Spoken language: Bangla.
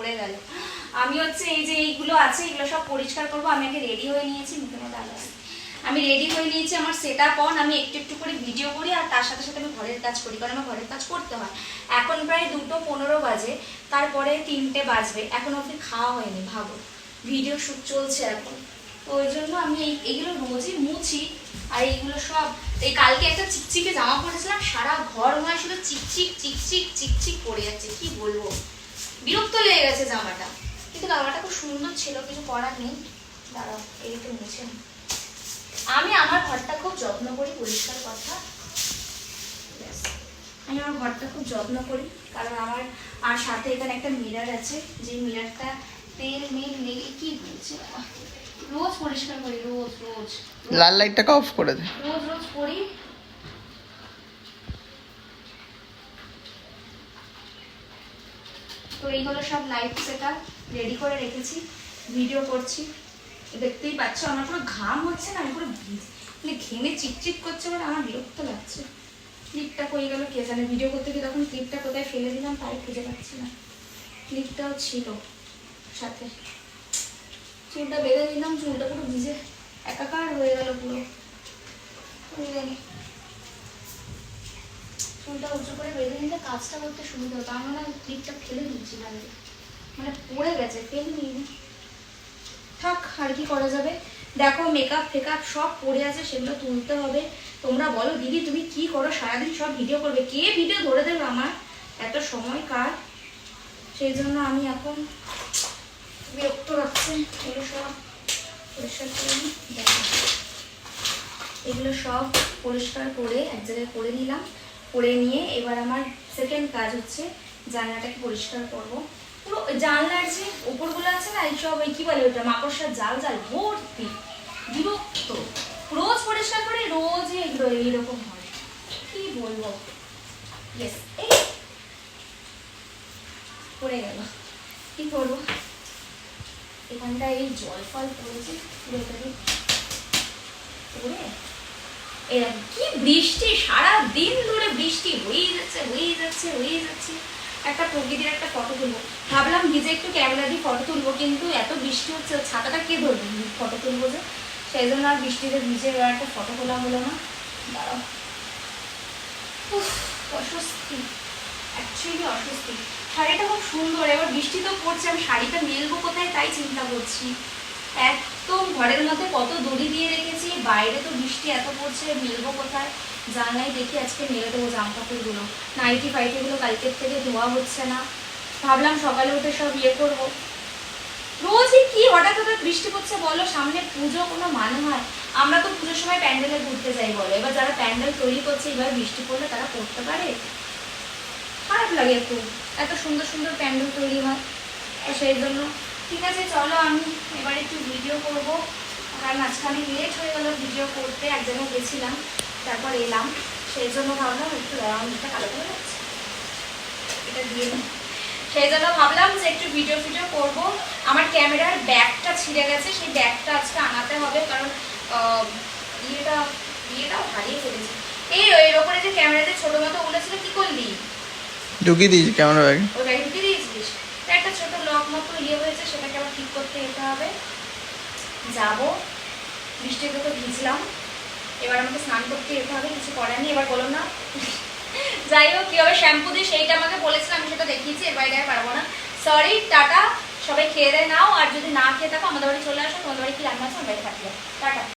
চলে গেল। আমি হচ্ছে এই যে এইগুলো আছে এগুলো সব পরিষ্কার করবো। আমি আগে রেডি হয়ে নিয়েছি, মুখের মধ্যে আলো আছে। আমি রেডি হয়ে নিয়েছি, আমার সেট আপ অন। আমি একটু একটু করে ভিডিও করি আর তার সাথে সাথে আমি ঘরের কাজ করি, কারণ আমার ঘরের কাজ করতে হয়। এখন প্রায় 2:15 বাজে, তারপরে 3টে বাজবে, এখন অবধি খাওয়া হয়নি। ভাবো, ভিডিও শ্যুট চলছে এখন। তো ওই জন্য আমি এইগুলো রোজই মুছি। আর এইগুলো সব এই কালকে একটা চিকচিকে জামা পরেছিলাম, সারা ঘর ময় শুধু চিকচিক চিকচিক চিকচিক পড়ে যাচ্ছে। কি বলবো, বিরক্ত লেগে গেছে জামাটা। কিন্তু জামাটা খুব সুন্দর ছিল, কিছু করার নেই। দাঁড়াও, এইটা মুছে। আমি আমার ঘরটা খুব যত্ন করি, পরিষ্কার কথা। আমি আমার ঘরটা খুব যত্ন করি, কারণ আমার আর সাথে এখানে একটা মিরর আছে, যে মিররটা তেল মেল লেগে কি হয়েছে, রোজ পরিষ্কার করি, রোজ রোজ। লাল লাইটটাকে অফ করে দে। রোজ রোজ করি। তো এই হলো সব লাইট সেটা রেডি করে রেখেছি, ভিডিও করছি। দেখতেই পাচ্ছ আমার পুরো ঘাম হচ্ছে না, আমি পুরো মানে ঘেমে চিটচিট করছে, বলে আমার বিরক্ত লাগছে। ক্লিপটা কই গেল কে জানে, ভিডিও করতে গিয়ে তখন ক্লিপটা কোথায় ফেলে দিলাম তাই খুঁজে পাচ্ছি না। ক্লিপটাও ছিল সাথে। চুলটা বেঁধে নিলাম, চুলটা পুরো ভিজে একাকার হয়ে গেল পুরো। চুলটা উঁচু করে বেঁধে নিলে কাজটা করতে সুবিধা হতো। আমার না ক্লিপটা ফেলে দিচ্ছি বাইরে, মানে পড়ে গেছে, ফেলে নিই। থাক, আর কি করা যাবে। দেখো মেকআপ ফেকআপ সব পড়ে আছে, সেগুলো তুলতে হবে। তোমরা বলো দিদি তুমি কি করো, সারাদিন সব ভিডিও করবে, কে ভিডিও ধরে দেবে আমার, এত সময় কার। সেই জন্য আমি এখন বিরক্ত রাখছি। এগুলো সব পরিষ্কার করে নিই। এগুলো সব পরিষ্কার করে এক জায়গায় করে নিলাম। করে নিয়ে এবার আমার সেকেন্ড কাজ হচ্ছে জানলাটাকে পরিষ্কার করব। পুরো জানলার যে উপরগুলো আছে না, এইসব কি বলে ওটা, মাকড়সার জাল জাল ভর্তি, বিরক্ত। রোজ পরিষ্কার করে রোজই এগুলো এইরকম হয়, কি বলবো। ইয়েস, এই পড়ে গেল, কি করবো। এখানটা এই জল ফল পড়েছে, পড়ে এরকম। কি বৃষ্টি, সারা দিন ধরে বৃষ্টি হয়েই যাচ্ছে হয়েই যাচ্ছে হয়েই যাচ্ছে। একটা প্রকৃতির একটা ফটো তুলবো ভাবলাম, ভিজে একটু ক্যামেরা দিয়ে ফটো তুলবো, কিন্তু এত বৃষ্টি হচ্ছে, ছাতাটা কে ধরবে ফটো তুলবো যে, সেই জন্য আর বৃষ্টিতে ভিজে এবার একটা ফটো তোলা হলো না। দাঁড়াও, অস্বস্তি, অ্যাকচুয়ালি অস্বস্তি। শাড়িটা খুব সুন্দর, এবার বৃষ্টি তো পড়ছে, আমি শাড়িটা মেলবো কোথায় তাই চিন্তা করছি। একদম ঘরের মধ্যে কত দড়ি দিয়ে রেখেছি, বাইরে তো বৃষ্টি এত পড়ছে, মেলবো কোথায়। জানলাই দেখি আজকে মেলে দেবো জামা কাপড়গুলো, নাইটি ফাইটিগুলো কালকের থেকে ধোয়া হচ্ছে না। ভাবলাম সকালে উঠে সব ইয়ে করবো। রোজই কি হঠাৎ হঠাৎ বৃষ্টি পড়ছে বলো, সামনে পুজো, কোনো মানে হয়? আমরা তো পুজোর সময় প্যান্ডেলে ঘুরতে যাই বলো, এবার যারা প্যান্ডেল তৈরি করছে এবার বৃষ্টি পড়লে তারা করতে পারে? খারাপ লাগে একটু, এত সুন্দর সুন্দর প্যান্ডেল তৈরি হয়। তো সেই জন্য ঠিক আছে, চলো আমি এবার একটু ভিডিও করবো, কারণ মাঝখানে লেট হয়ে গেল ভিডিও করতে, এক জায়গায় গেছিলাম তারপর এলাম। সেই জন্য ভাবলাম একটু রাউন্ডটা কালো করে যাচ্ছে, এটা দিয়ে সেই জন্য ভাবলাম যে একটু ভিডিও করবো। আমার ক্যামেরার ব্যাগটা ছিঁড়ে গেছে, সেই ব্যাগটা আজকে আনাতে হবে, কারণ ইয়েটাও হারিয়ে ফেলেছি। এর ওপরে যে ক্যামেরাতে ছোট মতো উঠেছিল, কি করলি? ঢুকিয়ে দিয়েছি ক্যামেরা ব্যাগে। ওই ব্যাগে ঢুকিয়ে দিয়েছিস? একটা ছোট লক মতো হয়েছে, সেটাকে আবার ঠিক করতে যেতে হবে। যাবো, বৃষ্টিতে তো ভিজলাম, এবার আমাকে স্নান করতে যেতে হবে, কিছু করার নেই। এবার বলো না, যাই হোক কিভাবে শ্যাম্পু দিই সেইটা আমাকে বলেছিলাম, আমি সেটা দেখিয়েছি, এর বাইরে আর পারবো না। Sorry, tata. সবাই খেয়ে দেয় নাও, আর যদি না খেয়ে থাকো আমাদের বাড়ি চলে আসো, তোমাদের বাড়ি কি রান্না আছে আমার বাড়ি থাকবে। টাটা।